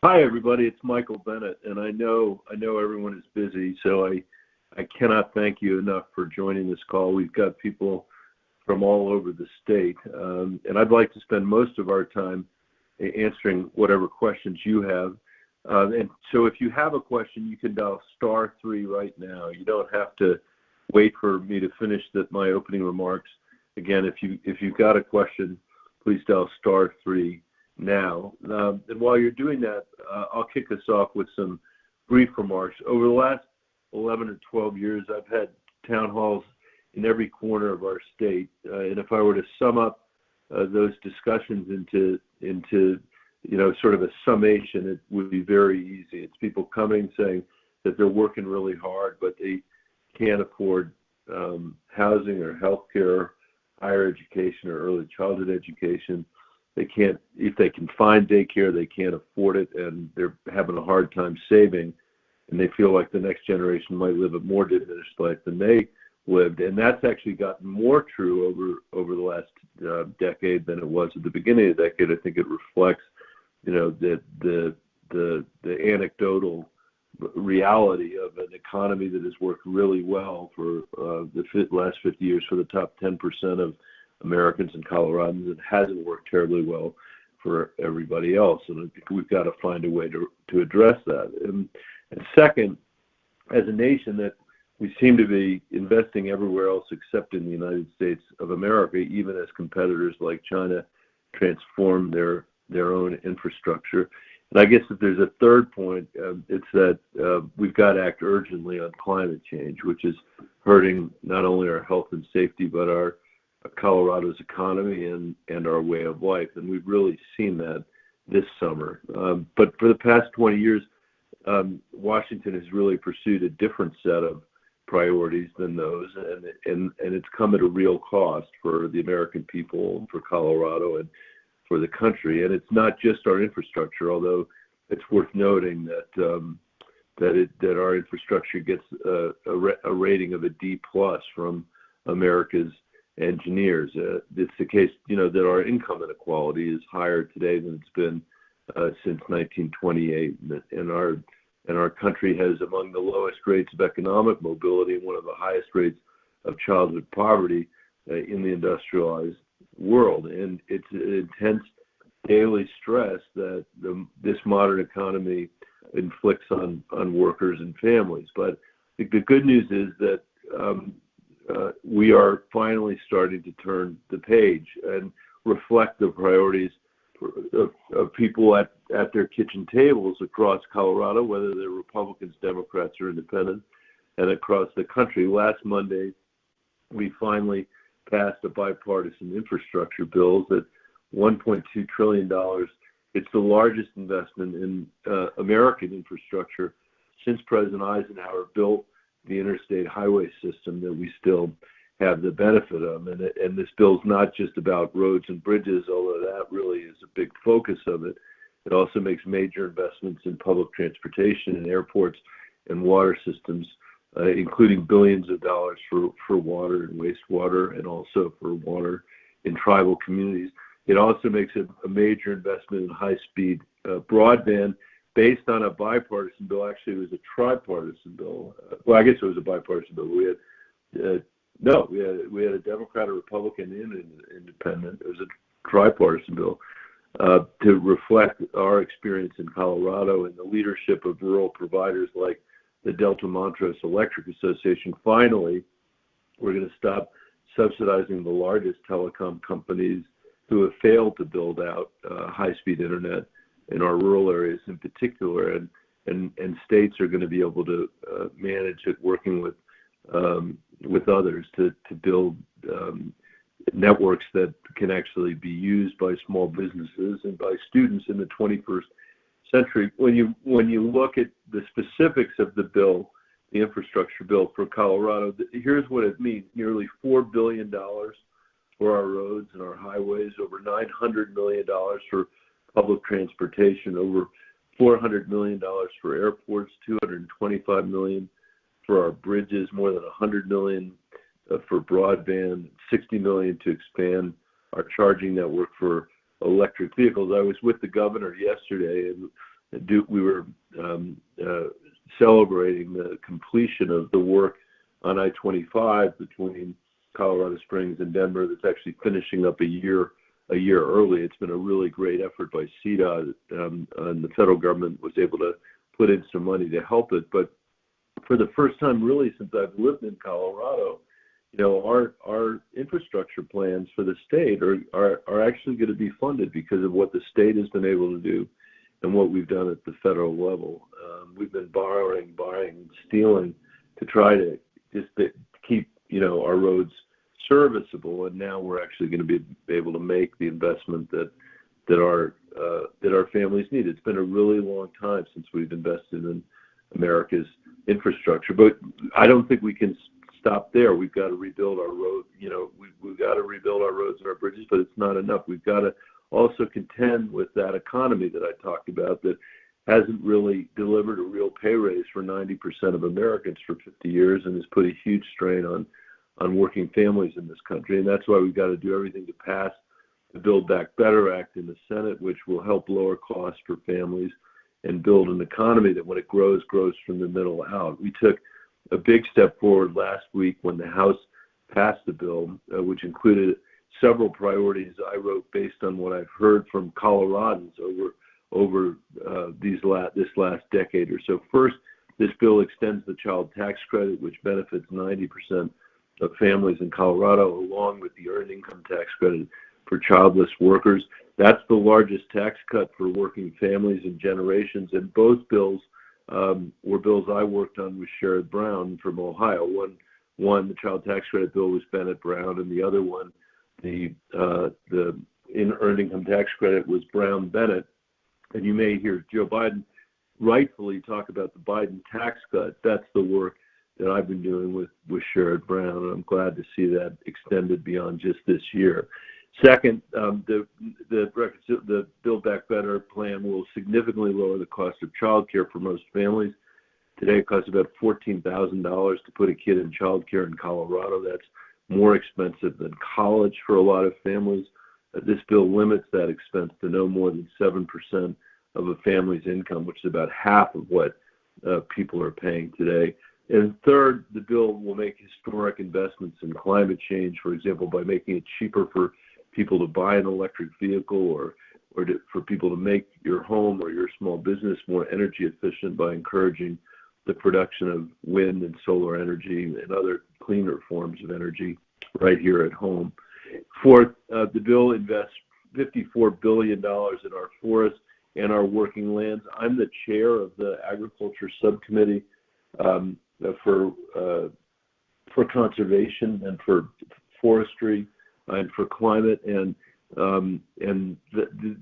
Hi, everybody. It's Michael Bennet, and I know everyone is busy, so I cannot thank you enough for joining this call. We've got people from all over the state, and I'd like to spend most of our time answering whatever questions you have. And so if you have a question, you can dial *3 right now. You don't have to wait for me to finish my opening remarks. Again, if you've got a question, please dial *3 now. And while you're doing that, I'll kick us off with some brief remarks. Over the last 11 or 12 years, I've had town halls in every corner of our state. And if I were to sum up those discussions into sort of a summation, it would be very easy. It's people coming saying that they're working really hard, but they can't afford housing or health care, higher education or early childhood education. They can't, if they can find daycare, they can't afford it, and they're having a hard time saving, and they feel like the next generation might live a more diminished life than they lived. And that's actually gotten more true over the last decade than it was at the beginning of the decade. I think it reflects, that the anecdotal reality of an economy that has worked really well for the last 50 years for the top 10% of Americans and Coloradans, and hasn't worked terribly well for everybody else. And I think we've got to find a way to address that. And second, as a nation, that we seem to be investing everywhere else except in the United States of America, even as competitors like China transform their own infrastructure. And I guess if there's a third point, it's that we've got to act urgently on climate change, which is hurting not only our health and safety, but our Colorado's economy and our way of life. And we've really seen that this summer. But for the past 20 years, Washington has really pursued a different set of priorities than those, and it's come at a real cost for the American people, for Colorado, and for the country. And it's not just our infrastructure, although it's worth noting that our infrastructure gets a rating of a D+ from America's engineers. It's the case, that our income inequality is higher today than it's been since 1928, and our country has among the lowest rates of economic mobility and one of the highest rates of childhood poverty in the industrialized world. And it's an intense daily stress that this modern economy inflicts on workers and families. But the good news is that we are finally starting to turn the page and reflect the priorities of people at their kitchen tables across Colorado, whether they're Republicans, Democrats, or Independents, and across the country. Last Monday, we finally passed a bipartisan infrastructure bill at $1.2 trillion. It's the largest investment in American infrastructure since President Eisenhower built the interstate highway system that we still have the benefit of. And this bill's not just about roads and bridges, although that really is a big focus of it. It also makes major investments in public transportation and airports and water systems, including billions of dollars for water and wastewater, and also for water in tribal communities. It also makes a major investment in high-speed broadband based on a bipartisan bill. Actually, it was a tripartisan bill. Well, I guess it was a bipartisan bill. We had a Democrat, a Republican, and an Independent. It was a tripartisan bill to reflect our experience in Colorado and the leadership of rural providers like the Delta Montrose Electric Association. Finally, we're going to stop subsidizing the largest telecom companies who have failed to build out high-speed internet in our rural areas in particular, and states are going to be able to manage it, working with others to build networks that can actually be used by small businesses and by students in the 21st century. When you look at the specifics of the bill, the infrastructure bill for Colorado, here's what it means: nearly $4 billion for our roads and our highways, over $900 million for public transportation, over $400 million for airports, $225 million for our bridges, more than $100 million for broadband, $60 million to expand our charging network for electric vehicles. I was with the governor yesterday, and we were celebrating the completion of the work on I-25 between Colorado Springs and Denver. That's actually finishing up a year early. It's been a really great effort by CDOT, and the federal government was able to put in some money to help it. But for the first time, really, since I've lived in Colorado, our infrastructure plans for the state are actually going to be funded because of what the state has been able to do and what we've done at the federal level. We've been buying, stealing to try to just keep, our roads serviceable, and now we're actually going to be able to make the investment that our families need. It's been a really long time since we've invested in America's infrastructure, but I don't think we can stop there. We've got to rebuild our road. We've got to rebuild our roads and our bridges, but it's not enough. We've got to also contend with that economy that I talked about that hasn't really delivered a real pay raise for 90% of Americans for 50 years and has put a huge strain on working families in this country. And that's why we've got to do everything to pass the Build Back Better Act in the Senate, which will help lower costs for families and build an economy that when it grows from the middle out. We took a big step forward last week when the House passed the bill, which included several priorities I wrote based on what I've heard from Coloradans over this last decade or so. First, this bill extends the child tax credit, which benefits 90% of families in Colorado, along with the earned income tax credit for childless workers. That's the largest tax cut for working families in generations, and both bills were bills I worked on with Sherrod Brown from Ohio. One, the child tax credit bill, was Bennet Brown, and the other one, the earned income tax credit, was Brown Bennet. And you may hear Joe Biden rightfully talk about the Biden tax cut. That's the work that I've been doing with Sherrod Brown, and I'm glad to see that extended beyond just this year. Second, the Build Back Better plan will significantly lower the cost of child care for most families. Today, it costs about $14,000 to put a kid in child care in Colorado. That's more expensive than college for a lot of families. This bill limits that expense to no more than 7% of a family's income, which is about half of what people are paying today. And third, the bill will make historic investments in climate change, for example, by making it cheaper for people to buy an electric vehicle or for people to make your home or your small business more energy efficient by encouraging the production of wind and solar energy and other cleaner forms of energy right here at home. Fourth, the bill invests $54 billion in our forests and our working lands. I'm the chair of the Agriculture Subcommittee for conservation and for forestry and for climate, and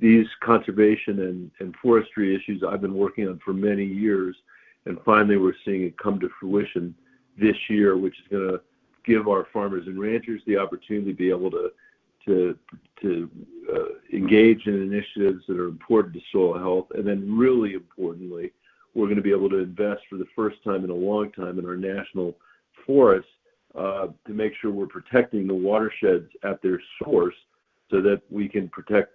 these conservation and forestry issues I've been working on for many years, and finally we're seeing it come to fruition this year, which is going to give our farmers and ranchers the opportunity to be able to engage in initiatives that are important to soil health, and then really importantly, we're going to be able to invest for the first time in a long time in our national forests to make sure we're protecting the watersheds at their source so that we can protect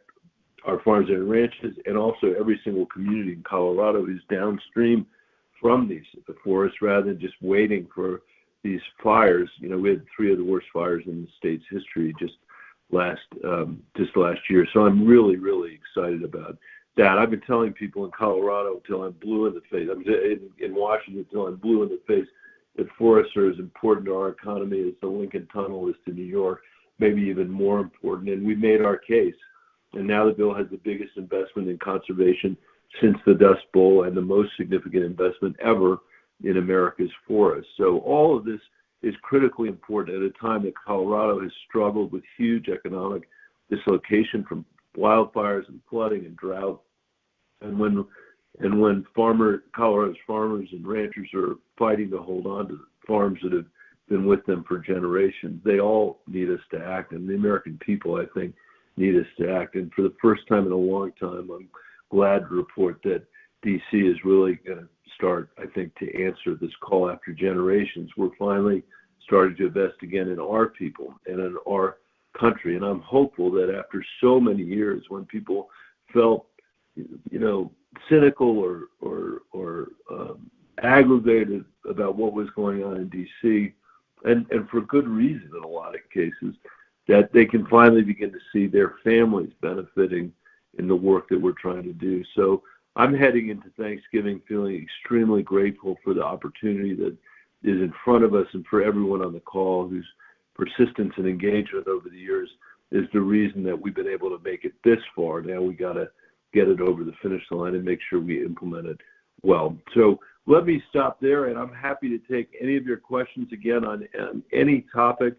our farms and ranches and also every single community in Colorado who's downstream from the forests, rather than just waiting for these fires. We had 3 of the worst fires in the state's history just last year. So I'm really, really excited about that. I've been telling people in Colorado till I'm blue in the face. I'm in Washington till I'm blue in the face that forests are as important to our economy as the Lincoln Tunnel is to New York, maybe even more important. And we made our case. And now the bill has the biggest investment in conservation since the Dust Bowl and the most significant investment ever in America's forests. So all of this is critically important at a time that Colorado has struggled with huge economic dislocation from wildfires and flooding and drought. And when Colorado's farmers and ranchers are fighting to hold on to farms that have been with them for generations, they all need us to act. And the American people, I think, need us to act. And for the first time in a long time, I'm glad to report that D.C. is really going to start, I think, to answer this call after generations. We're finally starting to invest again in our people and in our country. And I'm hopeful that after so many years when people felt, cynical or aggravated about what was going on in D.C., and for good reason in a lot of cases, that they can finally begin to see their families benefiting in the work that we're trying to do. So I'm heading into Thanksgiving feeling extremely grateful for the opportunity that is in front of us, and for everyone on the call whose persistence and engagement over the years is the reason that we've been able to make it this far. Now we got to get it over the finish line and make sure we implement it well. So let me stop there, and I'm happy to take any of your questions again on any topic.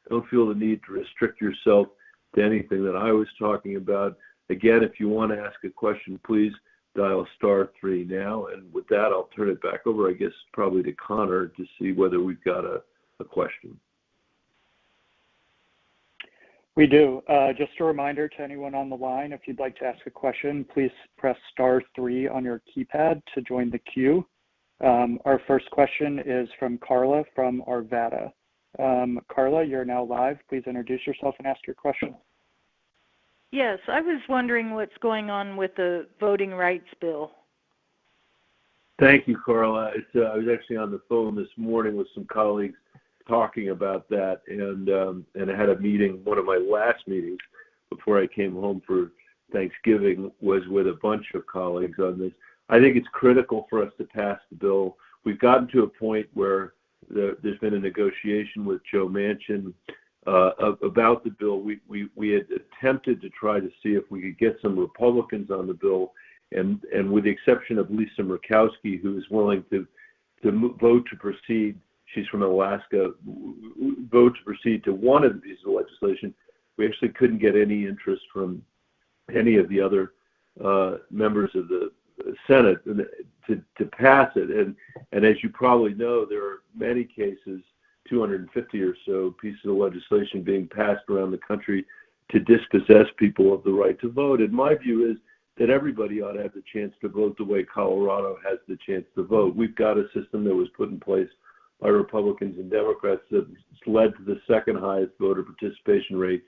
Don't feel the need to restrict yourself to anything that I was talking about. Again, if you want to ask a question, please dial *3 now. And with that, I'll turn it back over, I guess, probably to Connor to see whether we've got a question. We do. Just a reminder to anyone on the line, if you'd like to ask a question, please press *3 on your keypad to join the queue. Our first question is from Carla from Arvada. Carla, you're now live. Please introduce yourself and ask your question. Yes, I was wondering what's going on with the voting rights bill. Thank you, Carla. I was actually on the phone this morning with some colleagues talking about that, and I had a meeting. One of my last meetings before I came home for Thanksgiving was with a bunch of colleagues on this. I think it's critical for us to pass the bill. We've gotten to a point where there's been a negotiation with Joe Manchin about the bill. We had attempted to try to see if we could get some Republicans on the bill, and with the exception of Lisa Murkowski, who is willing to vote to proceed, she's from Alaska, vote to proceed to one of the pieces of legislation, we actually couldn't get any interest from any of the other members of the Senate to pass it. And as you probably know, there are many cases, 250 or so pieces of legislation being passed around the country to dispossess people of the right to vote. And my view is that everybody ought to have the chance to vote the way Colorado has the chance to vote. We've got a system that was put in place by Republicans and Democrats that's led to the second highest voter participation rate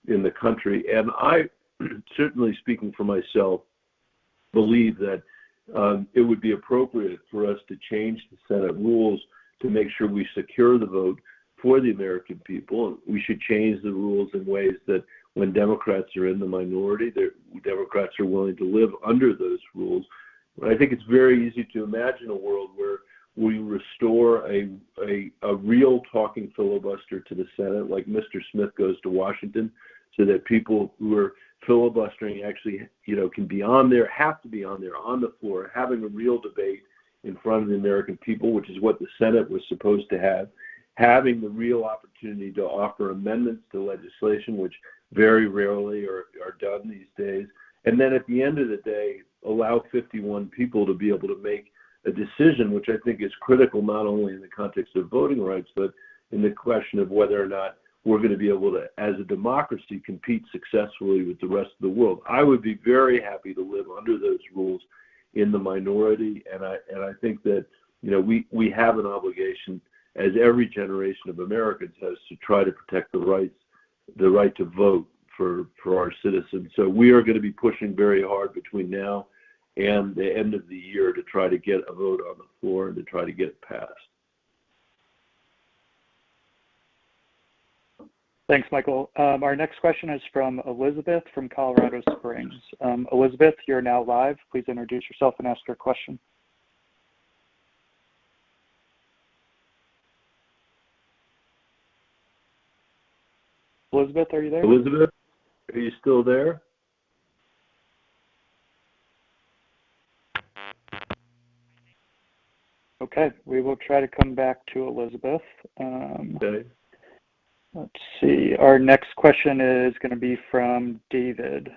in the country. And I, certainly speaking for myself, believe that it would be appropriate for us to change the Senate rules to make sure we secure the vote for the American people. We should change the rules in ways that when Democrats are in the minority, Democrats are willing to live under those rules. But I think it's very easy to imagine a world where we restore a real talking filibuster to the Senate, like Mr. Smith goes to Washington, so that people who are filibustering actually, can be on there, have to be on there, on the floor, having a real debate in front of the American people, which is what the Senate was supposed to have, having the real opportunity to offer amendments to legislation, which very rarely are done these days. And then at the end of the day, allow 51 people to be able to make a decision, which I think is critical not only in the context of voting rights, but in the question of whether or not we're going to be able to, as a democracy, compete successfully with the rest of the world. I would be very happy to live under those rules in the minority, and I think that we have an obligation, as every generation of Americans has, to try to protect the right to vote for our citizens. So we are going to be pushing very hard between now and the end of the year to try to get a vote on the floor and to try to get it passed. Thanks, Michael. Our next question is from Elizabeth from Colorado Springs. Elizabeth, you're now live. Please introduce yourself and ask your question. Elizabeth, are you there? Elizabeth, are you still there? Okay, we will try to come back to Elizabeth. Okay. Let's see. Our next question is going to be from David.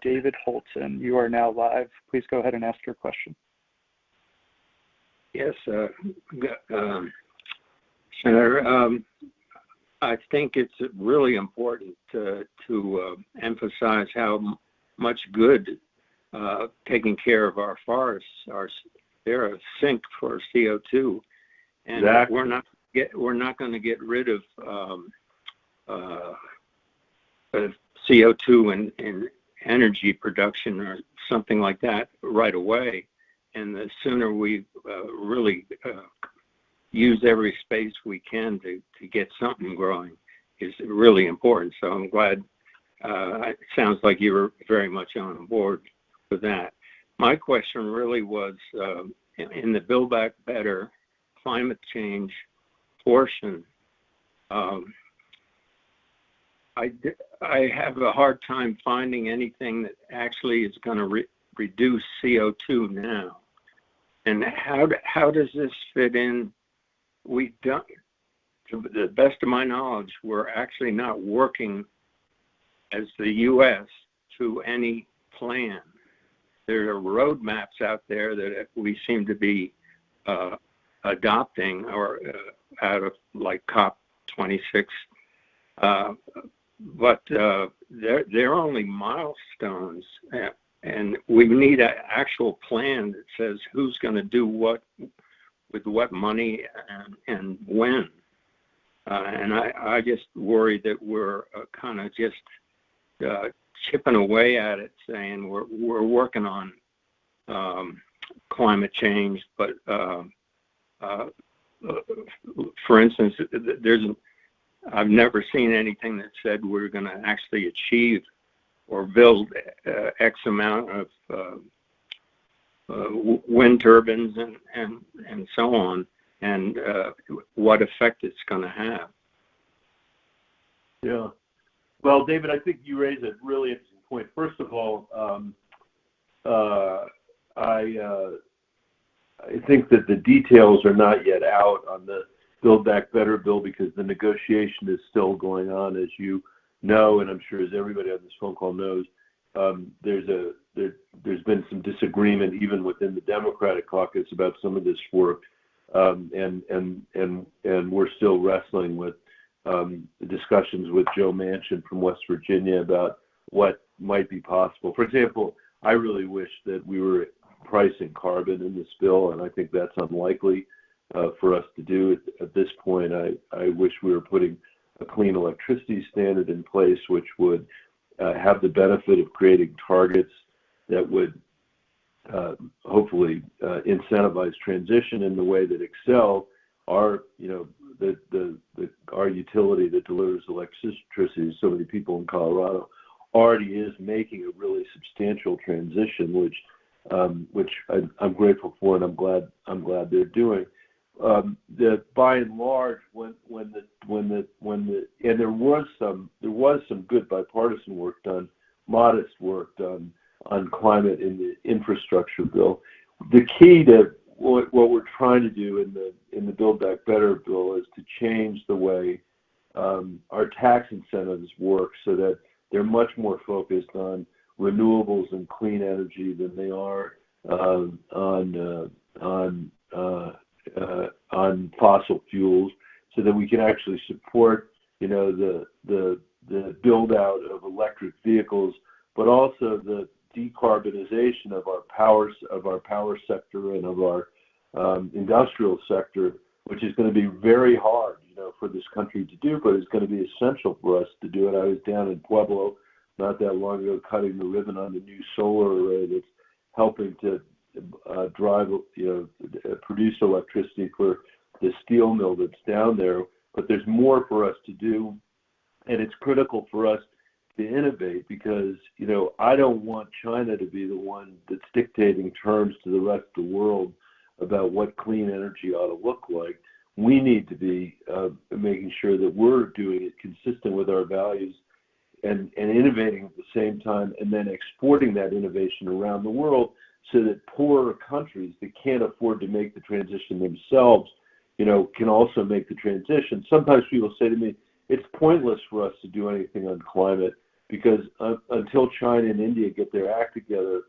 David Holton, you are now live. Please go ahead and ask your question. Yes, Senator. I think it's really important to emphasize how much good taking care of our forests are. They're a sink for CO2, and exactly. we're not going to get rid of CO2 energy production or something like that right away. And the sooner we really use every space we can to get something growing is really important. So I'm glad it sounds like you were very much on board with that. My question really was in the Build Back Better climate change portion. I have a hard time finding anything that actually is going to reduce CO2 now. And how does this fit in? We don't, to the best of my knowledge, we're actually not working as the U.S. to any plan. There are roadmaps out there that we seem to be adopting, or out of like COP26, but they're only milestones, and we need an actual plan that says who's going to do what with what money and when. And I just worry that we're kind of just chipping away at it, saying we're working on climate change, but for instance, I've never seen anything that said we're going to actually achieve or build X amount of wind turbines and so on, and what effect it's going to have. Yeah. Well, David, I think you raise a really interesting point. First of all, I think that the details are not yet out on the Build Back Better bill because the negotiation is still going on, as you know, and I'm sure as everybody on this phone call knows. There's been some disagreement even within the Democratic caucus about some of this work, and we're still wrestling with the discussions with Joe Manchin from West Virginia about what might be possible. For example, I really wish that we were pricing carbon in this bill, and I think that's unlikely for us to do at this point. I wish we were putting a clean electricity standard in place, which would have the benefit of creating targets that would hopefully incentivize transition in the way that Excel, our utility that delivers electricity to so many people in Colorado, already is making a really substantial transition, which I'm grateful for, and I'm glad they're doing. That by and large, when there was some good bipartisan work done, modest work done on climate in the infrastructure bill. The key to what we're trying to do in the Build Back Better bill is to change the way our tax incentives work so that they're much more focused on renewables and clean energy than they are on fossil fuels, so that we can actually support, the build out of electric vehicles, but also the decarbonization of our power sector and of our industrial sector, which is going to be very hard, for this country to do, but it's going to be essential for us to do it. I was down in Pueblo not that long ago, cutting the ribbon on the new solar array that's helping to produce electricity for the steel mill that's down there. But there's more for us to do, and it's critical for us to innovate because, I don't want China to be the one that's dictating terms to the rest of the world about what clean energy ought to look like. We need to be making sure that we're doing it consistent with our values and innovating at the same time, and then exporting that innovation around the world so that poorer countries that can't afford to make the transition themselves, can also make the transition. Sometimes people say to me, it's pointless for us to do anything on climate because until China and India get their act together,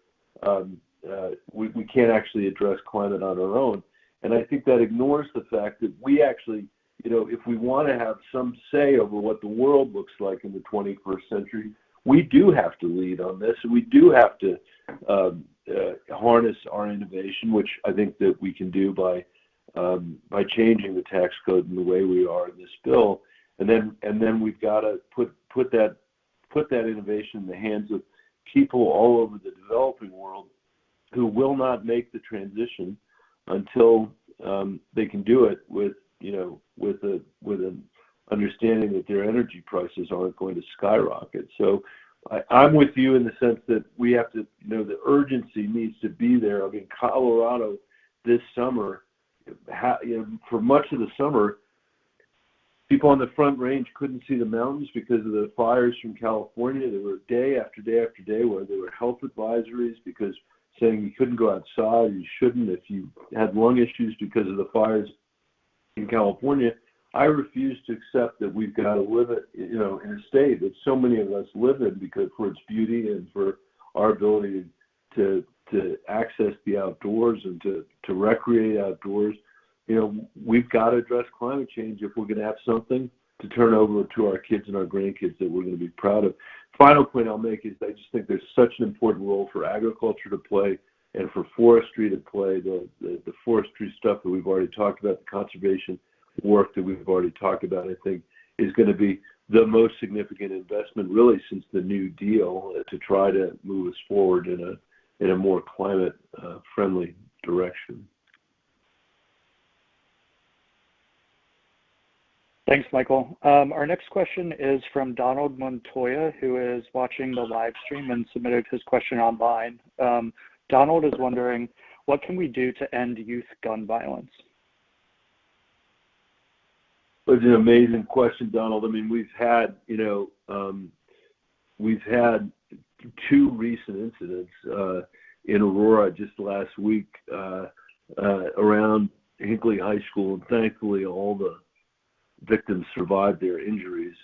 we can't actually address climate on our own. And I think that ignores the fact that we actually, if we want to have some say over what the world looks like in the 21st century, we do have to lead on this, and we do have to harness our innovation, which I think that we can do by changing the tax code in the way we are in this bill, and then we've got to put that innovation in the hands of people all over the developing world who will not make the transition until they can do it with an understanding that their energy prices aren't going to skyrocket. So I'm with you in the sense that we have to, the urgency needs to be there. I mean, Colorado this summer, for much of the summer, people on the Front Range couldn't see the mountains because of the fires from California. There were day after day after day where there were health advisories because saying you couldn't go outside, you shouldn't if you had lung issues because of the fires in California. I refuse to accept that we've got to live it, in a state that so many of us live in because for its beauty and for our ability to access the outdoors and to recreate outdoors. We've got to address climate change if we're going to have something to turn over to our kids and our grandkids that we're going to be proud of. Final point I'll make is I just think there's such an important role for agriculture to play and for forestry to play, the forestry stuff that we've already talked about, the conservation work that we've already talked about, I think is going to be the most significant investment really since the New Deal to try to move us forward in a more climate friendly direction. Thanks, Michael. Our next question is from Donald Montoya, who is watching the live stream and submitted his question online. Donald is wondering, what can we do to end youth gun violence? It's an amazing question, Donald. I mean, we've had two recent incidents in Aurora just last week around Hinckley High School, and thankfully all the victims survived their injuries.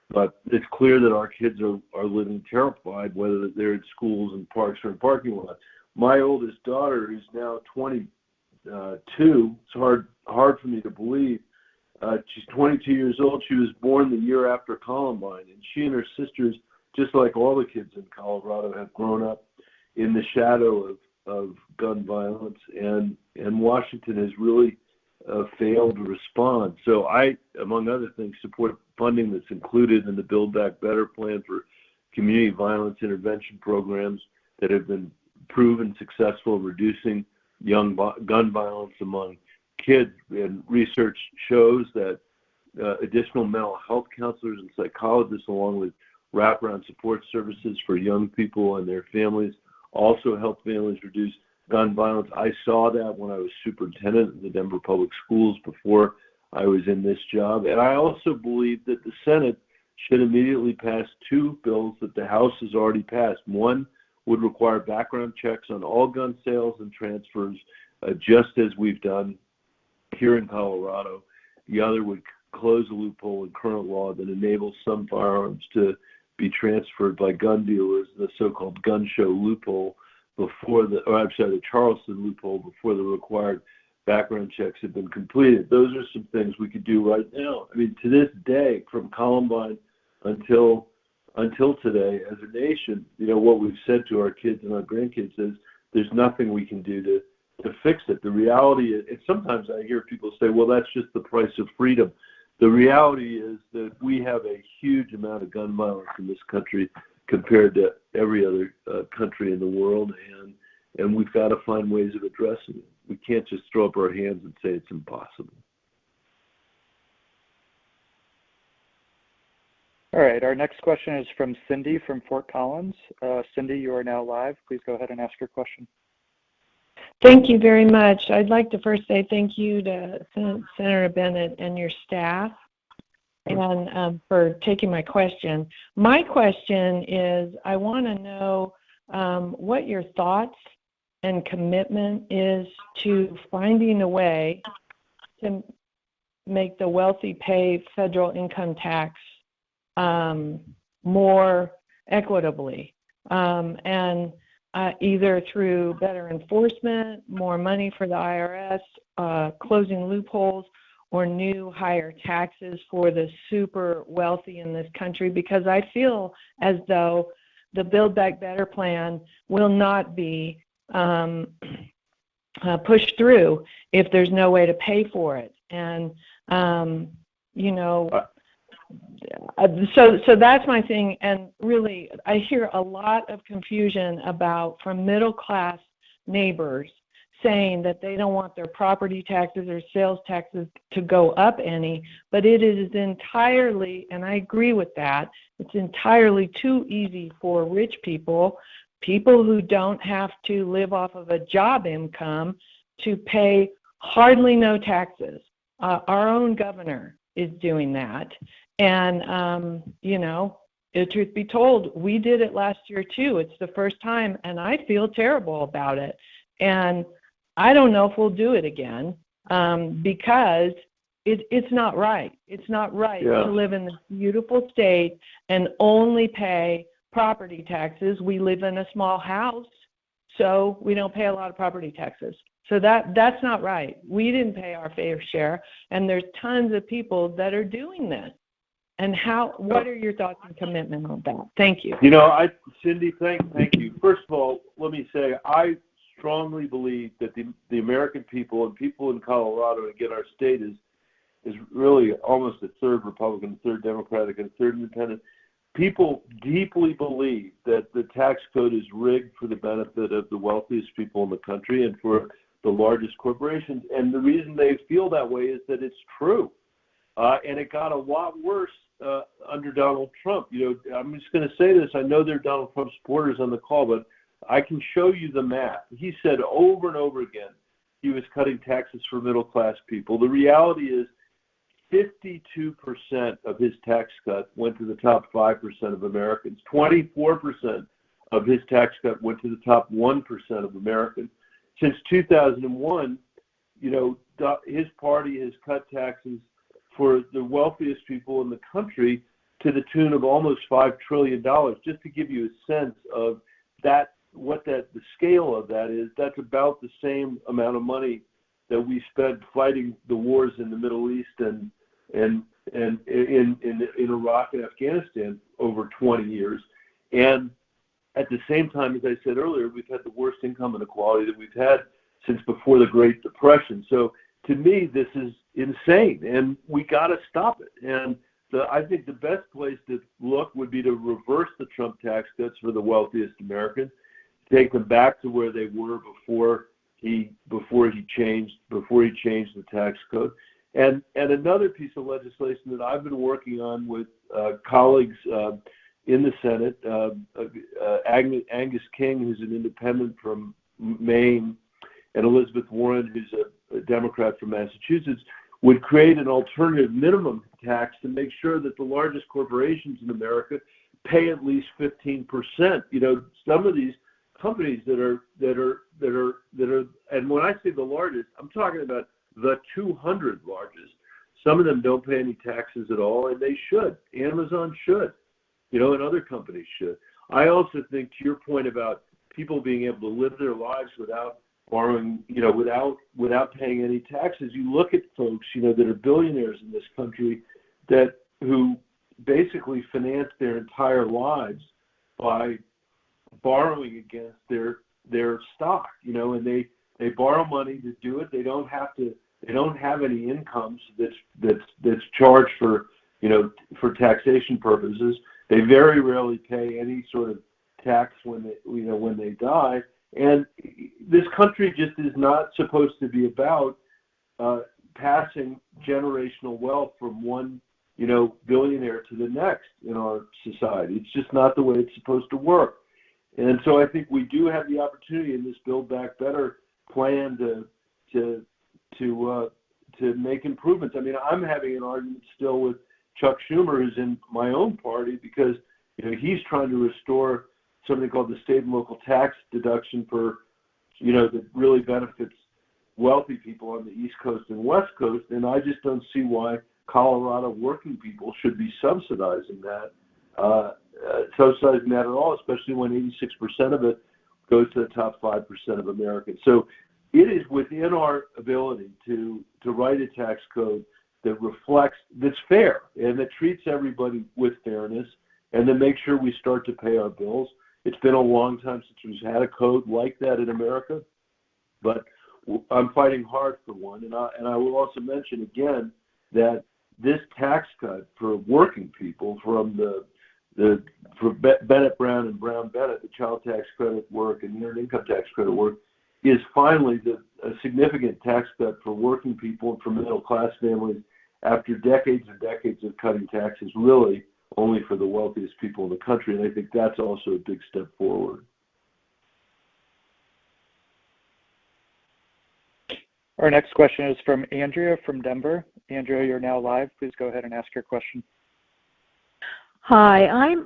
But it's clear that our kids are living terrified, whether they're in schools and parks or in parking lots. My oldest daughter, who's now 22, it's hard for me to believe. She's 22 years old. She was born the year after Columbine, and she and her sisters, just like all the kids in Colorado, have grown up in the shadow of gun violence, and Washington has really failed to respond. So I, among other things, support funding that's included in the Build Back Better plan for community violence intervention programs that have been proven successful in reducing gun violence among kids. And research shows that additional mental health counselors and psychologists, along with wraparound support services for young people and their families, also help families reduce gun violence. I saw that when I was superintendent in the Denver Public Schools before I was in this job. And I also believe that the Senate should immediately pass two bills that the House has already passed. One would require background checks on all gun sales and transfers, just as we've done here in Colorado. The other would close a loophole in current law that enables some firearms to be transferred by gun dealers, the so-called gun show loophole, the Charleston loophole, before the required background checks have been completed. Those are some things we could do right now. I mean, to this day, from Columbine until today, as a nation, what we've said to our kids and our grandkids is there's nothing we can do to fix it. The reality is, and sometimes I hear people say, well, that's just the price of freedom. The reality is that we have a huge amount of gun violence in this country compared to every other country in the world, and we've got to find ways of addressing it. We can't just throw up our hands and say it's impossible. All right, our next question is from Cindy from Fort Collins. Cindy, you are now live. Please go ahead and ask your question. Thank you very much. I'd like to first say thank you to Senator Bennet and your staff and for taking my question. My question is, I want to know what your thoughts and commitment is to finding a way to make the wealthy pay federal income tax more equitably, and either through better enforcement, more money for the IRS, closing loopholes, or new higher taxes for the super wealthy in this country, because I feel as though the Build Back Better plan will not be pushed through if there's no way to pay for it. And, so that's my thing. And really, I hear a lot of confusion from middle class neighbors saying that they don't want their property taxes or sales taxes to go up any, but it is entirely, and I agree with that, it's entirely too easy for rich people who don't have to live off of a job income, to pay hardly no taxes. Our own governor is doing that. And, truth be told, we did it last year too. It's the first time, and I feel terrible about it. And I don't know if we'll do it again, because it's not right. It's not right to live in this beautiful state and only pay property taxes. We live in a small house, so we don't pay a lot of property taxes. So that's not right. We didn't pay our fair share, and there's tons of people that are doing this. And what are your thoughts and commitment on that? Thank you. Cindy, thank you. First of all, let me say I strongly believe that the American people and people in Colorado, and again, our state is really almost a third Republican, a third Democratic, and a third Independent. People deeply believe that the tax code is rigged for the benefit of the wealthiest people in the country and for the largest corporations. And the reason they feel that way is that it's true. And it got a lot worse under Donald Trump. I'm just going to say this. I know there are Donald Trump supporters on the call, but I can show you the math. He said over and over again he was cutting taxes for middle-class people. The reality is 52% of his tax cut went to the top 5% of Americans. 24% of his tax cut went to the top 1% of Americans. Since 2001, his party has cut taxes for the wealthiest people in the country to the tune of almost $5 trillion. Just to give you a sense of that, the scale of that is, that's about the same amount of money that we spent fighting the wars in the Middle East and in Iraq and Afghanistan over 20 years. And at the same time, as I said earlier, we've had the worst income inequality that we've had since before the Great Depression. So to me, this is insane, and we got to stop it. And I think the best place to look would be to reverse the Trump tax cuts for the wealthiest Americans, take them back to where they were before he changed the tax code. And another piece of legislation that I've been working on with colleagues in the Senate, Angus King, who's an independent from Maine, and Elizabeth Warren, who's a Democrat from Massachusetts, would create an alternative minimum tax to make sure that the largest corporations in America pay at least 15%. Some of these companies that are, and when I say the largest, I'm talking about the 200 largest. Some of them don't pay any taxes at all, and they should. Amazon should, and other companies should. I also think, to your point about people being able to live their lives without borrowing, without paying any taxes, you look at folks, that are billionaires in this country who basically finance their entire lives by borrowing against their stock, and they borrow money to do it. They don't have any incomes that's charged for taxation purposes. They very rarely pay any sort of tax when they die. And this country just is not supposed to be about passing generational wealth from one billionaire to the next in our society. It's just not the way it's supposed to work. And so I think we do have the opportunity in this Build Back Better plan to make improvements. I mean, I'm having an argument still with Chuck Schumer, who's in my own party, because he's trying to restore something called the state and local tax deduction for that really benefits wealthy people on the East Coast and West Coast, and I just don't see why Colorado working people should be subsidizing that at all, especially when 86% of it goes to the top 5% of Americans. So it is within our ability to write a tax code that's fair and that treats everybody with fairness, and then make sure we start to pay our bills. It's been a long time since we've had a code like that in America, but I'm fighting hard for one. And I will also mention again that this tax cut for working people from for Bennet Brown and Brown Bennet, the child tax credit work and the earned income tax credit work, is finally a significant tax cut for working people and for middle class families after decades and decades of cutting taxes, really only for the wealthiest people in the country. And I think that's also a big step forward. Our next question is from Andrea from Denver. Andrea, you're now live. Please go ahead and ask your question. Hi, I'm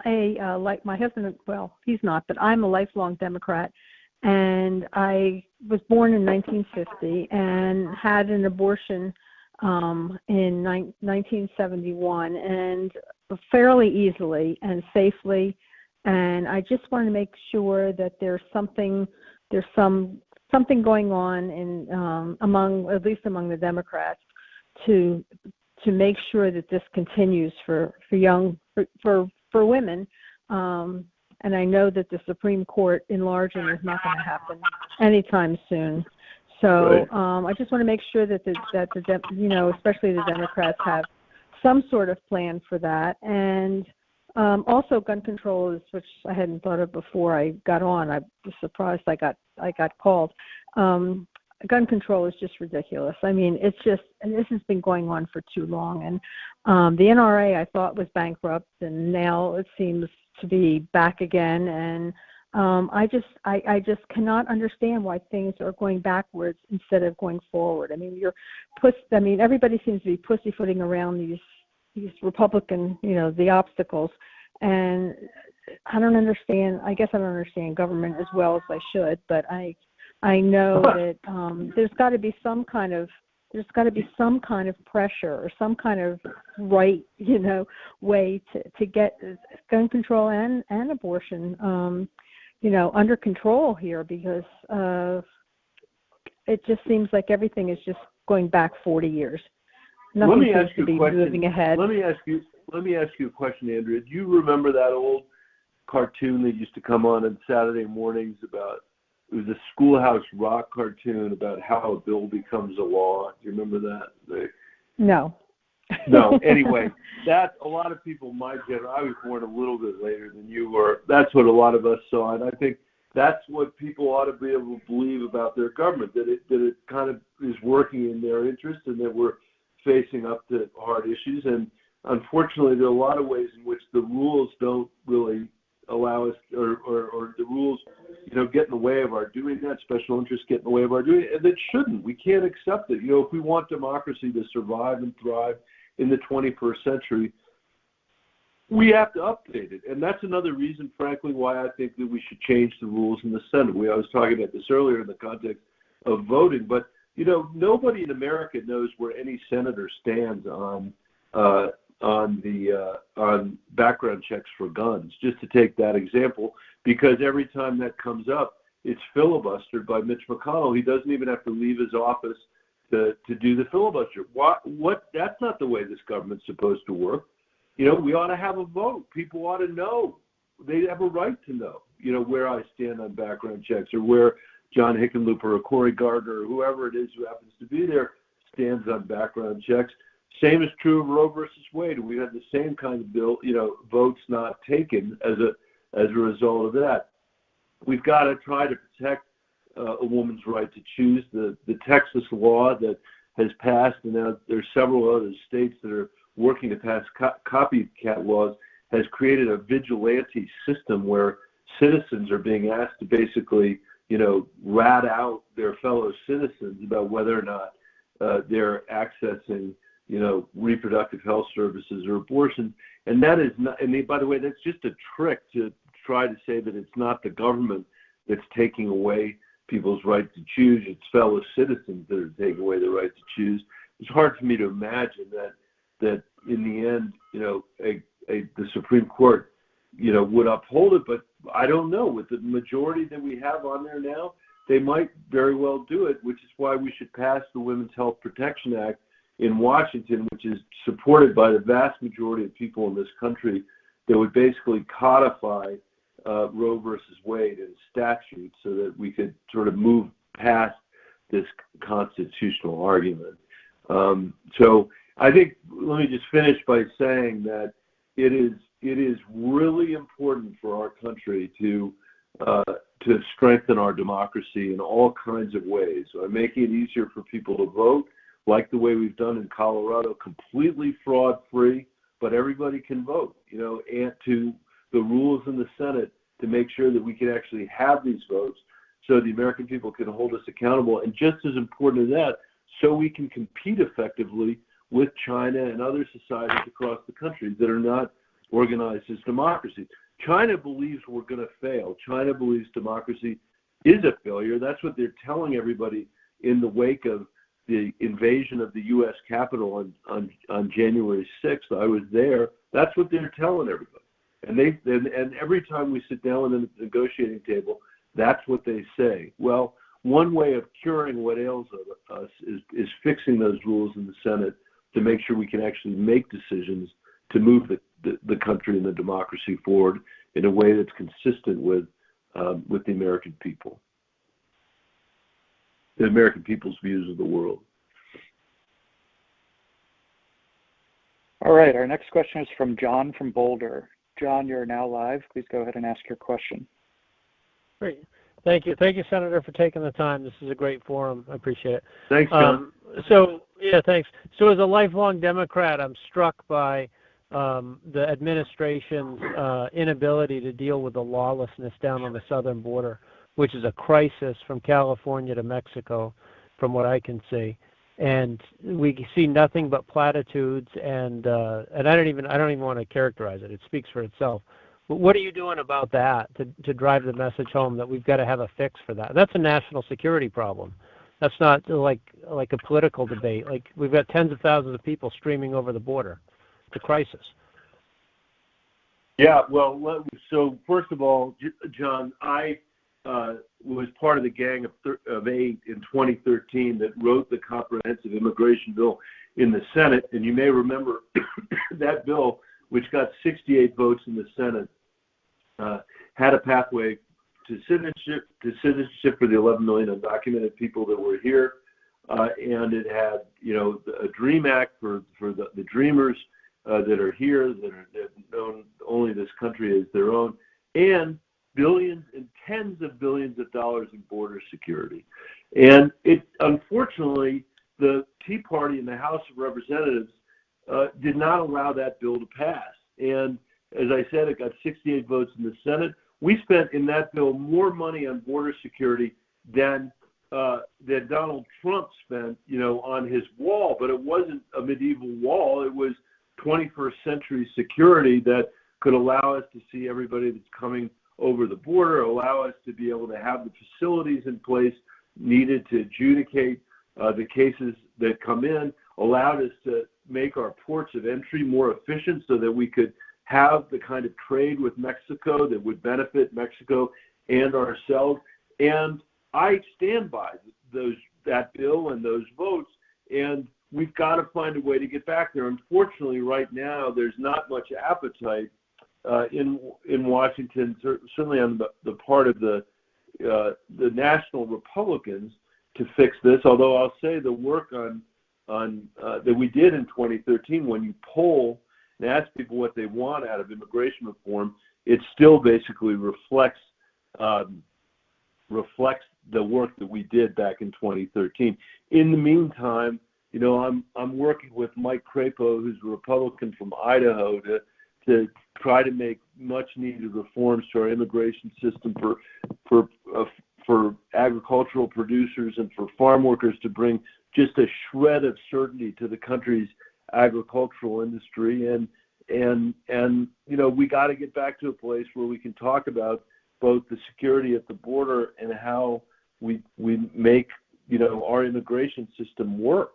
like my husband, well, he's not, but I'm a lifelong Democrat, and I was born in 1950 and had an abortion in 1971, and fairly easily and safely, and I just want to make sure that there's something going on in at least among the Democrats to make sure that this continues for women, and I know that the Supreme Court enlarging is not going to happen anytime soon. So I just want to make sure that especially the Democrats have some sort of plan for that, and also gun control is, which I hadn't thought of before I got on. I was surprised I got called. Gun control is just ridiculous. I mean, and this has been going on for too long. And the NRA I thought was bankrupt, and now it seems to be back again. And I just cannot understand why things are going backwards instead of going forward. I mean, everybody seems to be pussyfooting around these Republican, the obstacles. And I don't understand. I guess I don't understand government as well as I should, but I know that there's got to be some kind of pressure or some kind of right, way to get gun control and abortion, under control here, because it just seems like everything is just going back 40 years. Nothing seems to be moving ahead. Let me ask you a question, Andrea. Do you remember that old cartoon that used to come on Saturday mornings about? It was a Schoolhouse Rock cartoon about how a bill becomes a law. Do you remember that? No. No. Anyway, that's a lot of people my generation. I was born a little bit later than you were. That's what a lot of us saw, and I think that's what people ought to be able to believe about their government, that it kind of is working in their interest, and that we're facing up to hard issues. And unfortunately, there are a lot of ways in which the rules don't really allow us, or the rules, get in the way of our doing that. Special interests get in the way of our doing it, and it shouldn't. We can't accept it. If we want democracy to survive and thrive in the 21st century, we have to update it. And that's another reason, frankly, why I think that we should change the rules in the Senate. I was talking about this earlier in the context of voting, but nobody in America knows where any senator stands on background checks for guns, just to take that example, because every time that comes up, it's filibustered by Mitch McConnell. He doesn't even have to leave his office to do the filibuster. What? That's not the way this government's supposed to work. We ought to have a vote. People ought to know. They have a right to know, where I stand on background checks, or where John Hickenlooper or Cory Gardner or whoever it is who happens to be there stands on background checks. Same is true of Roe versus Wade. We had the same kind of bill, votes not taken as a result of that. We've got to try to protect a woman's right to choose. The Texas law that has passed, and now there's several other states that are working to pass copycat laws, has created a vigilante system where citizens are being asked to basically, rat out their fellow citizens about whether or not they're accessing, reproductive health services or abortion. And that is not, by the way, that's just a trick to try to say that it's not the government that's taking away people's right to choose. It's fellow citizens that are taking away the right to choose. It's hard for me to imagine that in the end, the Supreme Court, would uphold it, but I don't know. With the majority that we have on there now, they might very well do it, which is why we should pass the Women's Health Protection Act in Washington, which is supported by the vast majority of people in this country, that would basically codify Roe versus Wade in statute so that we could sort of move past this constitutional argument. So I think, let me just finish by saying that it is really important for our country to strengthen our democracy in all kinds of ways. By making it easier for people to vote, like the way we've done in Colorado, completely fraud-free, but everybody can vote, and to the rules in the Senate to make sure that we can actually have these votes so the American people can hold us accountable. And just as important as that, so we can compete effectively with China and other societies across the country that are not organized as democracies. China believes we're going to fail. China believes democracy is a failure. That's what they're telling everybody in the wake of the invasion of the U.S. Capitol on January 6th. I was there. That's what they're telling everybody. And every time we sit down at the negotiating table, that's what they say. Well, one way of curing what ails us is fixing those rules in the Senate to make sure we can actually make decisions to move the country and the democracy forward in a way that's consistent with the American people, the American people's views of the world. All right, our next question is from John from Boulder. John, you're now live. Please go ahead and ask your question. Great. Thank you. Thank you, Senator, for taking the time. This is a great forum. I appreciate it. Thanks, John. Thanks. So as a lifelong Democrat, I'm struck by the administration's inability to deal with the lawlessness down on the southern border, which is a crisis from California to Mexico, from what I can see. And we see nothing but platitudes, and I don't even want to characterize it. It speaks for itself. But what are you doing about that to drive the message home that we've got to have a fix for that? That's a national security problem. That's not like a political debate. Like, we've got tens of thousands of people streaming over the border. It's a crisis. Yeah, well, so first of all, John, I was part of the Gang of Eight in 2013 that wrote the comprehensive immigration bill in the Senate. And you may remember that bill, which got 68 votes in the Senate, had a pathway to citizenship for the 11 million undocumented people that were here. And it had, a DREAM Act for the dreamers that are here, that have known only this country as their own, and billions and tens of billions of dollars in border security. And unfortunately, the Tea Party in the House of Representatives did not allow that bill to pass. And as I said, it got 68 votes in the Senate. We spent in that bill more money on border security than Donald Trump spent, on his wall. But it wasn't a medieval wall. It was 21st century security that could allow us to see everybody that's coming over the border, allow us to be able to have the facilities in place needed to adjudicate the cases that come in, allowed us to make our ports of entry more efficient so that we could have the kind of trade with Mexico that would benefit Mexico and ourselves. And I stand by that bill and those votes, and we've got to find a way to get back there. Unfortunately, right now, there's not much appetite in Washington, certainly on the part of the national Republicans, to fix this. Although I'll say the work on that we did in 2013, when you poll and ask people what they want out of immigration reform, it still basically reflects the work that we did back in 2013. In the meantime, I'm working with Mike Crapo, who's a Republican from Idaho, to try to make much needed reforms to our immigration system for agricultural producers and for farm workers, to bring just a shred of certainty to the country's agricultural industry. And we got to get back to a place where we can talk about both the security at the border and how we make our immigration system work.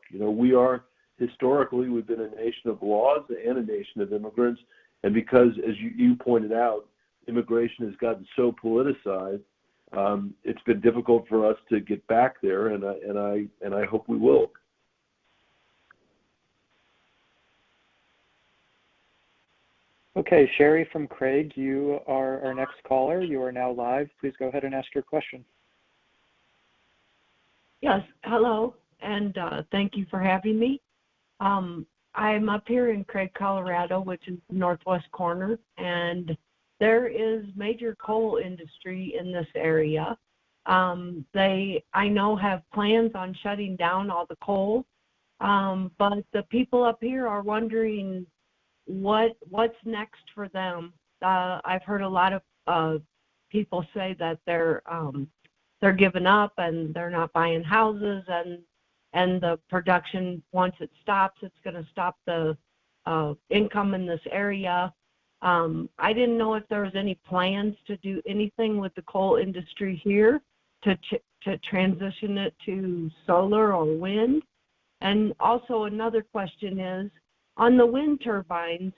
Historically, we've been a nation of laws and a nation of immigrants. And because, as you pointed out, immigration has gotten so politicized, it's been difficult for us to get back there, and I hope we will. Okay, Sherry from Craig, you are our next caller. You are now live. Please go ahead and ask your question. Yes, hello, and thank you for having me. I'm up here in Craig, Colorado, which is the northwest corner, and there is major coal industry in this area. They, I know, have plans on shutting down all the coal, but the people up here are wondering what's next for them. I've heard a lot of people say that they're giving up and they're not buying houses, and the production, once it stops, it's going to stop the income in this area. I didn't know if there was any plans to do anything with the coal industry here to transition it to solar or wind. And also another question is, on the wind turbines,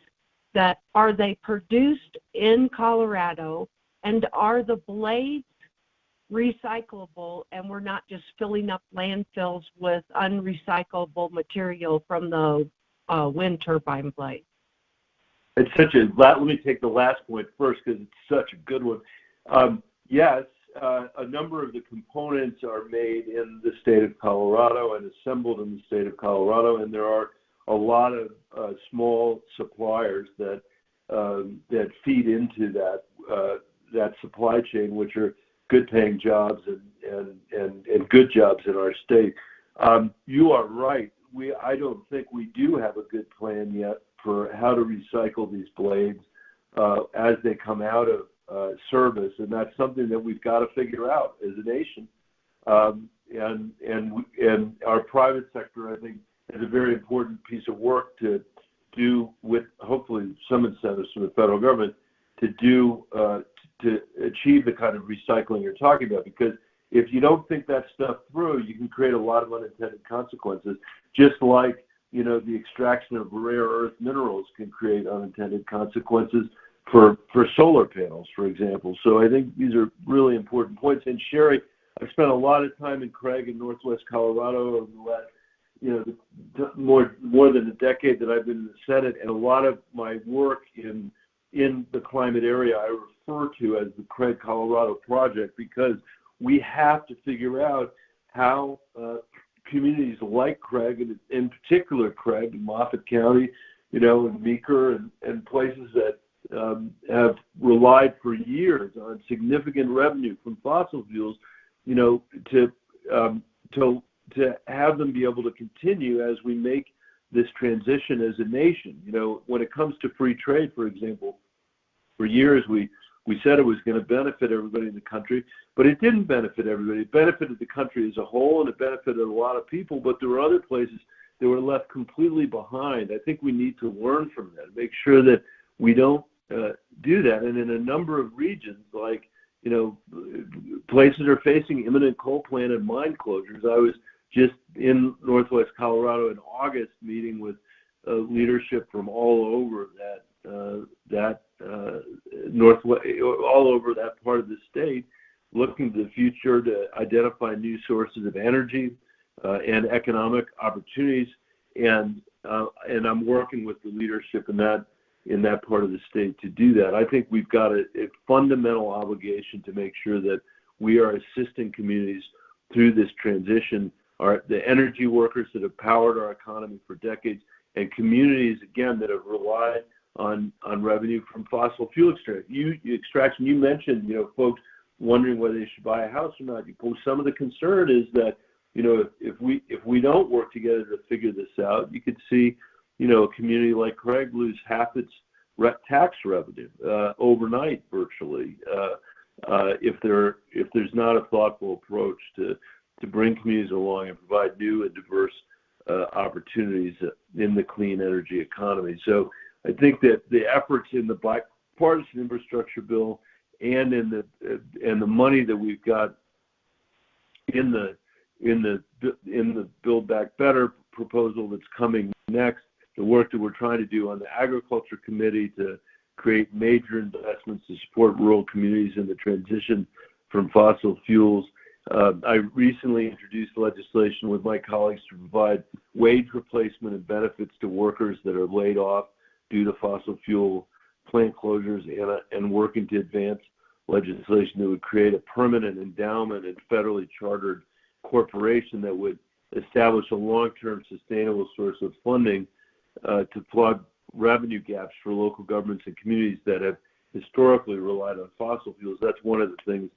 that are they produced in Colorado, and are the blades recyclable, and we're not just filling up landfills with unrecyclable material from the wind turbine blade? It's such a, let me take the last point first because it's such a good one. Yes, a number of the components are made in the state of Colorado and assembled in the state of Colorado, and there are a lot of small suppliers that feed into that supply chain, which are good-paying jobs and good jobs in our state. You are right. I don't think we do have a good plan yet for how to recycle these blades as they come out of service, and that's something that we've got to figure out as a nation. And our private sector, I think, is a very important piece of work to do, with hopefully some incentives from the federal government to do to achieve the kind of recycling you're talking about. Because if you don't think that stuff through, you can create a lot of unintended consequences, just like, you know, the extraction of rare earth minerals can create unintended consequences for solar panels, for example. So I think these are really important points. And Sherry, I've spent a lot of time in Craig in Northwest Colorado over the last, more than a decade that I've been in the Senate, and a lot of my work in the climate area I refer to as the Craig, Colorado Project, because we have to figure out how communities like Craig, and in particular Craig and Moffett County, and Meeker and places that have relied for years on significant revenue from fossil fuels, to have them be able to continue as we make this transition as a nation. When it comes to free trade, for example, for years we said it was going to benefit everybody in the country, but it didn't benefit everybody. It benefited the country as a whole, and it benefited a lot of people, but there were other places that were left completely behind. I think we need to learn from that, make sure that we don't do that. And in a number of regions, like, places are facing imminent coal plant and mine closures. I was just in Northwest Colorado in August meeting with leadership from all over all over that part of the state, looking to the future to identify new sources of energy and economic opportunities. And I'm working with the leadership in that part of the state to do that. I think we've got a fundamental obligation to make sure that we are assisting communities through this transition, the energy workers that have powered our economy for decades, and communities, again, that have relied on revenue from fossil fuel extraction. You mentioned, folks wondering whether they should buy a house or not. Some of the concern is that, if we don't work together to figure this out, you could see, a community like Craig lose half its tax revenue overnight, virtually, if there's not a thoughtful approach to bring communities along and provide new and diverse opportunities in the clean energy economy. So I think that the efforts in the bipartisan infrastructure bill and in the money that we've got in the Build Back Better proposal that's coming next, the work that we're trying to do on the Agriculture Committee to create major investments to support rural communities in the transition from fossil fuels. I recently introduced legislation with my colleagues to provide wage replacement and benefits to workers that are laid off due to fossil fuel plant closures, and working to advance legislation that would create a permanent endowment and federally chartered corporation that would establish a long-term sustainable source of funding to plug revenue gaps for local governments and communities that have historically relied on fossil fuels. That's one of the things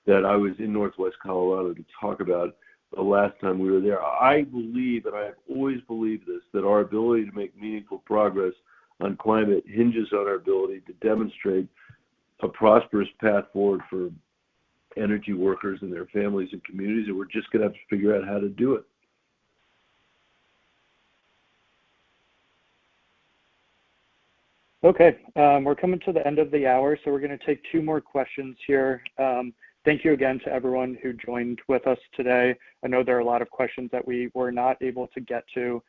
that I was in Northwest Colorado to talk about the last time we were there. I believe, and I have always believed this, that our ability to make meaningful progress on climate hinges on our ability to demonstrate a prosperous path forward for energy workers and their families and communities, and we're just going to have to figure out how to do it. Okay, we're coming to the end of the hour, so we're going to take 2 more questions here. Thank you again to everyone who joined with us today. I know there are a lot of questions that we were not able to get to.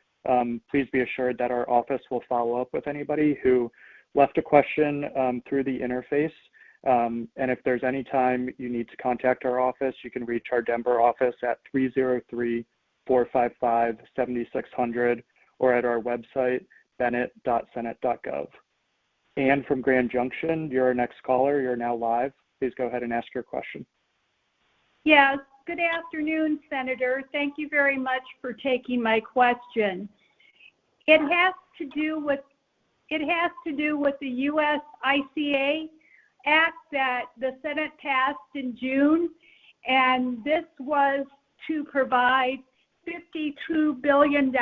Please be assured that our office will follow up with anybody who left a question through the interface. And if there's any time you need to contact our office, you can reach our Denver office at 303-455-7600 or at our website, bennet.senate.gov. Anne from Grand Junction, you're our next caller. You're now live. Please go ahead and ask your question. Yes, good afternoon, Senator. Thank you very much for taking my question. It has to do with the U.S. ICA Act that the Senate passed in June, and this was to provide $52 billion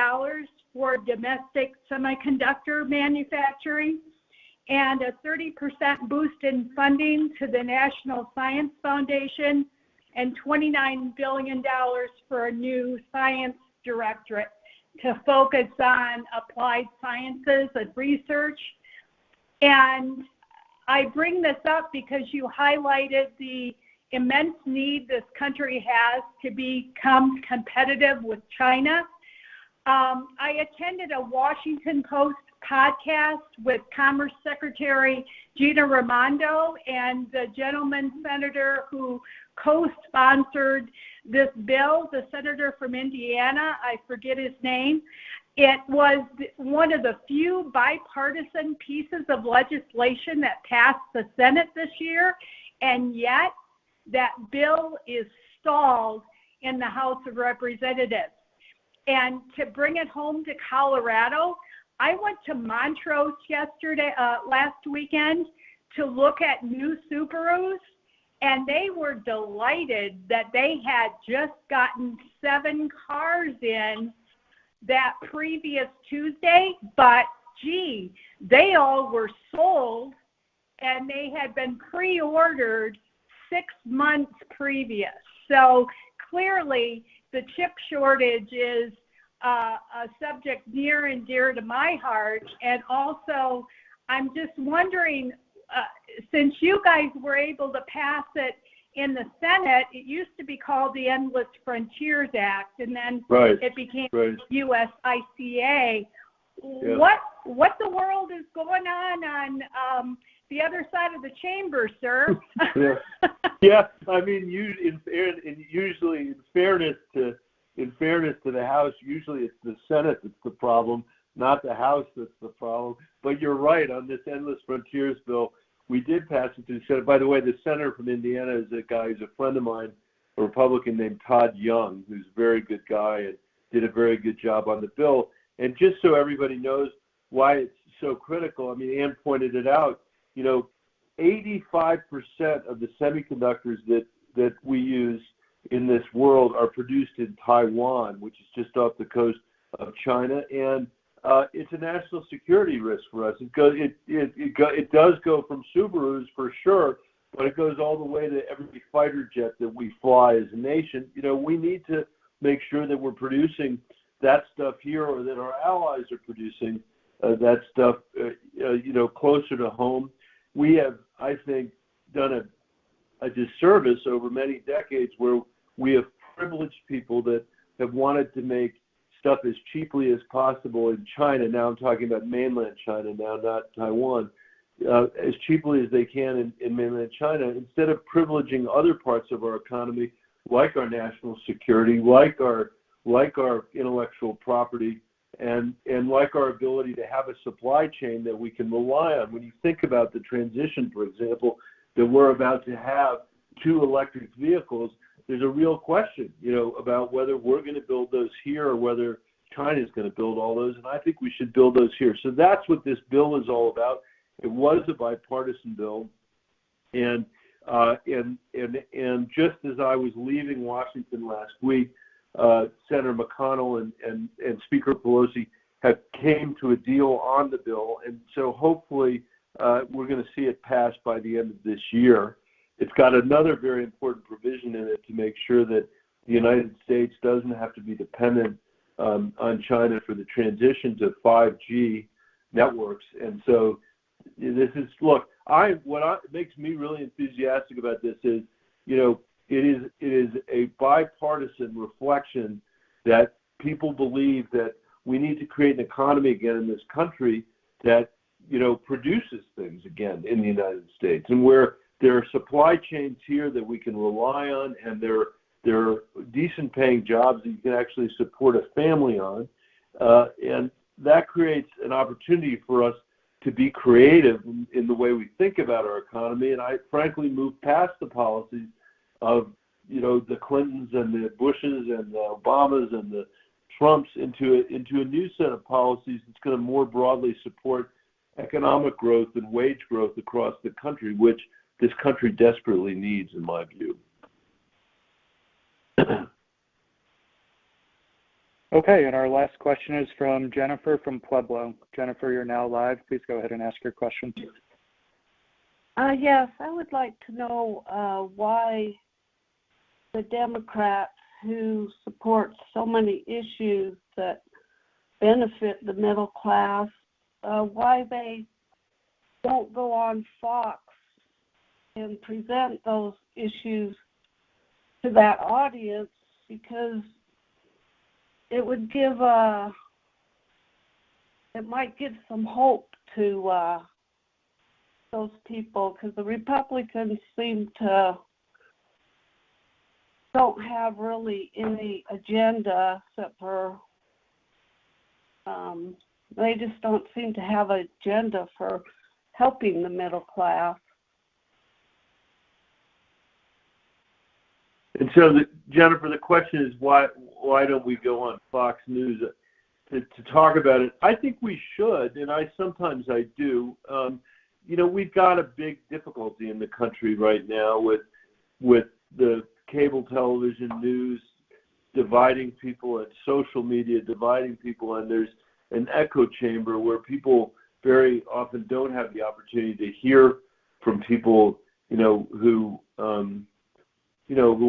for domestic semiconductor manufacturing and a 30% boost in funding to the National Science Foundation and $29 billion for a new science directorate to focus on applied sciences and research. And I bring this up because you highlighted the immense need this country has to become competitive with China. I attended a Washington Post podcast with Commerce Secretary Gina Raimondo and the gentleman senator who co-sponsored this bill, the senator from Indiana, I forget his name. It was one of the few bipartisan pieces of legislation that passed the Senate this year, and yet that bill is stalled in the House of Representatives. And to bring it home to Colorado, I went to Montrose last weekend to look at new Subarus, and they were delighted that they had just gotten 7 cars in that previous Tuesday, but gee, they all were sold and they had been pre-ordered 6 months previous. So clearly the chip shortage is a subject near and dear to my heart. And also, I'm just wondering, since you guys were able to pass it in the Senate, it used to be called the Endless Frontiers Act, and then it became U.S. ICA. Yeah. What the world is going on the other side of the chamber, sir? Yeah. I mean, usually in fairness to the House, usually it's the Senate that's the problem, not the House that's the problem. But you're right on this Endless Frontiers bill. We did pass it to the Senate. By the way, the senator from Indiana is a guy who's a friend of mine, a Republican named Todd Young, who's a very good guy and did a very good job on the bill. And just so everybody knows why it's so critical, I mean, Ann pointed it out, 85% of the semiconductors that we use in this world are produced in Taiwan, which is just off the coast of China, and it's a national security risk for us. It does go from Subarus for sure, but it goes all the way to every fighter jet that we fly as a nation. We need to make sure that we're producing that stuff here, or that our allies are producing that stuff, closer to home. We have, I think, done a disservice over many decades where we have privileged people that have wanted to make stuff as cheaply as possible in China. Now I'm talking about mainland China now, not Taiwan, as cheaply as they can in mainland China, instead of privileging other parts of our economy, like our national security, like our intellectual property, and like our ability to have a supply chain that we can rely on. When you think about the transition, for example, that we're about to have to electric vehicles, there's a real question, about whether we're going to build those here or whether China is going to build all those, and I think we should build those here. So that's what this bill is all about. It was a bipartisan bill, and just as I was leaving Washington last week, Senator McConnell and Speaker Pelosi have came to a deal on the bill, and so hopefully we're going to see it pass by the end of this year. It's got another very important provision in it to make sure that the United States doesn't have to be dependent on China for the transition to 5G networks. And so this is, look, what makes me really enthusiastic about this is, it is a bipartisan reflection that people believe that we need to create an economy again in this country that, produces things again in the United States, and where there are supply chains here that we can rely on, and there are decent paying jobs that you can actually support a family on, and that creates an opportunity for us to be creative in the way we think about our economy. And I frankly move past the policies of the Clintons and the Bushes and the Obamas and the Trumps into a new set of policies that's going to more broadly support economic growth and wage growth across the country, which this country desperately needs, in my view. Okay, and our last question is from Jennifer from Pueblo. Jennifer, you're now live. Please go ahead and ask your question. Yes, I would like to know why the Democrats who support so many issues that benefit the middle class, why they don't go on Fox and present those issues to that audience, because it would it might give some hope to those people, because the Republicans don't have really any agenda except for they just don't seem to have an agenda for helping the middle class. And so, Jennifer, the question is why don't we go on Fox News to talk about it? I think we should, and sometimes I do. We've got a big difficulty in the country right now with the cable television news dividing people and social media dividing people, and there's an echo chamber where people very often don't have the opportunity to hear from people, who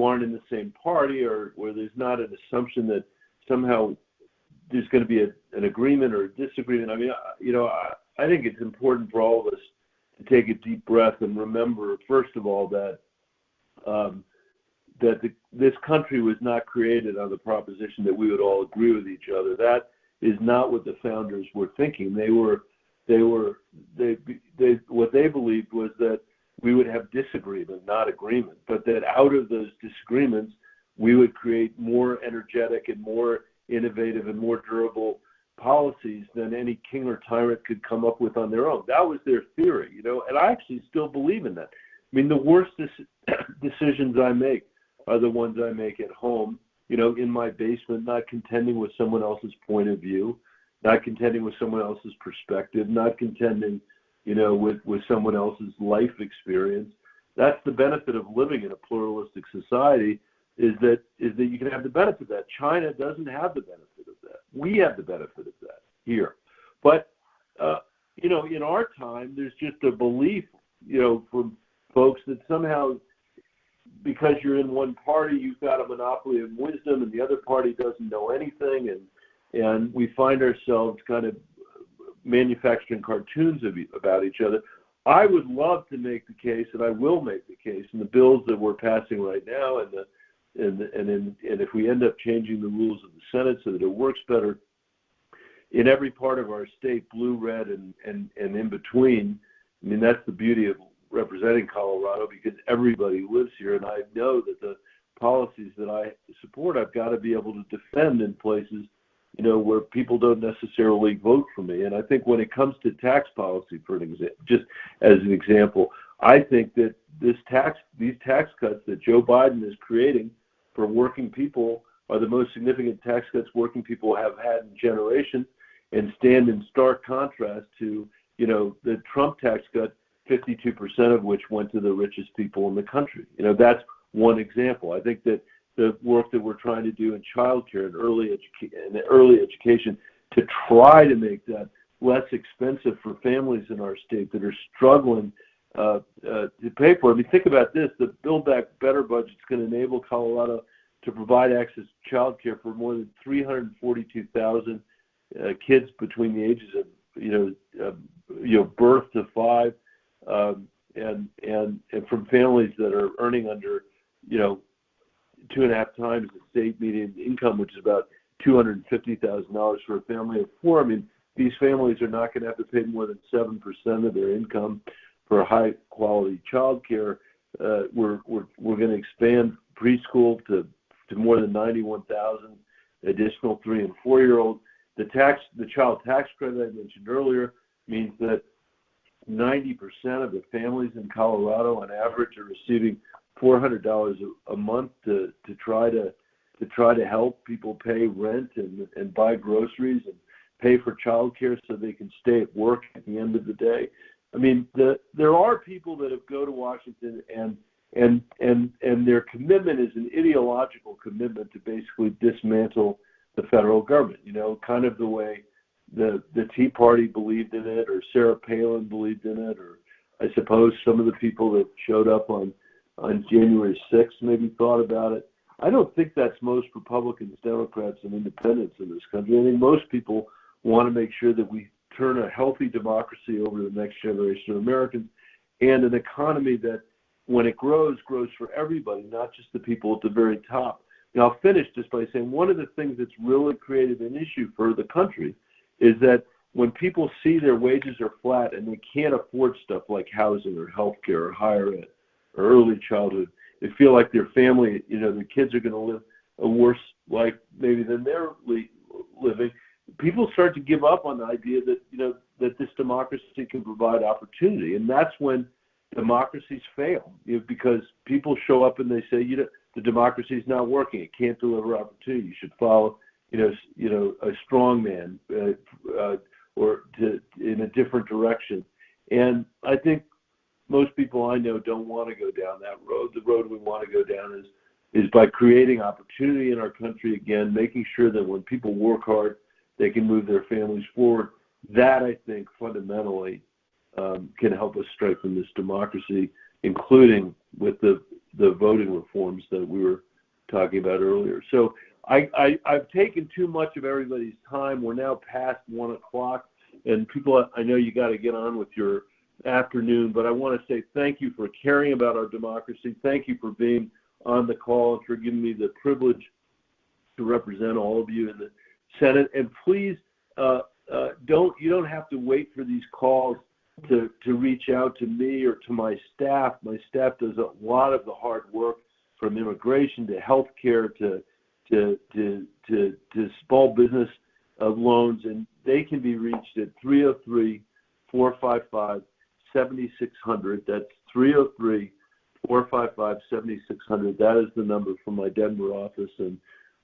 aren't in the same party, or where there's not an assumption that somehow there's going to be an agreement or a disagreement. I mean, I think it's important for all of us to take a deep breath and remember, first of all, that this country was not created on the proposition that we would all agree with each other. That is not what the founders were thinking. What they believed was that we would have disagreement, not agreement, but that out of those disagreements, we would create more energetic and more innovative and more durable policies than any king or tyrant could come up with on their own. That was their theory, and I actually still believe in that. I mean, the worst decisions I make are the ones I make at home, in my basement, not contending with someone else's point of view, not contending with someone else's perspective, not contending with someone else's life experience. That's the benefit of living in a pluralistic society, is that you can have the benefit of that. China doesn't have the benefit of that. We have the benefit of that here. But, in our time, there's just a belief, from folks that somehow because you're in one party, you've got a monopoly of wisdom and the other party doesn't know anything. And we find ourselves kind of manufacturing cartoons about each other. I would love to make the case, and I will make the case, in the bills that we're passing right now, and if we end up changing the rules of the Senate so that it works better in every part of our state, blue, red, and in between. I mean, that's the beauty of representing Colorado, because everybody lives here, and I know that the policies that I support, I've got to be able to defend in places, where people don't necessarily vote for me. And I think when it comes to tax policy, just as an example, I think that these tax cuts that Joe Biden is creating for working people are the most significant tax cuts working people have had in generations, and stand in stark contrast to, the Trump tax cut, 52% of which went to the richest people in the country. That's one example. I think that the work that we're trying to do in childcare and early education to try to make that less expensive for families in our state that are struggling to pay for it. I mean, think about this: the Build Back Better budget is going to enable Colorado to provide access to childcare for more than 342,000 kids between the ages of birth to 5, and from families that are earning under 2.5 times the state median income, which is about $250,000 for a family of 4. I mean, these families are not going to have to pay more than 7% of their income for high quality child care. We're going to expand preschool to more than 91,000 additional 3 and 4 year olds. The child tax credit I mentioned earlier means that 90% of the families in Colorado on average are receiving $400 a month to try to help people pay rent and buy groceries and pay for childcare so they can stay at work at the end of the day. I mean, there are people that have go to Washington and their commitment is an ideological commitment to basically dismantle the federal government. Kind of the way the Tea Party believed in it, or Sarah Palin believed in it, or I suppose some of the people that showed up on January 6th maybe thought about it. I don't think that's most Republicans, Democrats, and independents in this country. I think most people want to make sure that we turn a healthy democracy over to the next generation of Americans, and an economy that, when it grows for everybody, not just the people at the very top. Now, I'll finish just by saying one of the things that's really created an issue for the country is that when people see their wages are flat and they can't afford stuff like housing or healthcare or higher ed or early childhood, they feel like their family, their kids are going to live a worse life maybe than they're living. People start to give up on the idea that, that this democracy can provide opportunity. And that's when democracies fail, because people show up and they say, the democracy is not working. It can't deliver opportunity. You should follow, a strong man or in a different direction. And I think most people I know don't want to go down that road. The road we want to go down is by creating opportunity in our country again, making sure that when people work hard, they can move their families forward. That, I think, fundamentally can help us strengthen this democracy, including with the voting reforms that we were talking about earlier. So I've taken too much of everybody's time. We're now past 1 o'clock, and people, I know you got to get on with your afternoon, but I want to say thank you for caring about our democracy. Thank you for being on the call and for giving me the privilege to represent all of you in the Senate. And please, you don't have to wait for these calls to reach out to me or to my staff. My staff does a lot of the hard work, from immigration to healthcare to small business loans, and they can be reached at 303-455-7600. That's 303-455-7600. That is the number from my Denver office, and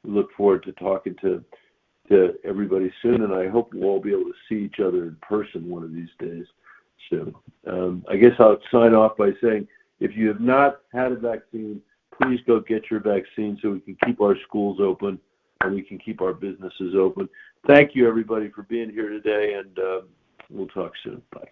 we look forward to talking to everybody soon, and I hope we'll all be able to see each other in person one of these days soon. I guess I'll sign off by saying, if you have not had a vaccine, please go get your vaccine so we can keep our schools open and we can keep our businesses open. Thank you, everybody, for being here today, and we'll talk soon. Bye.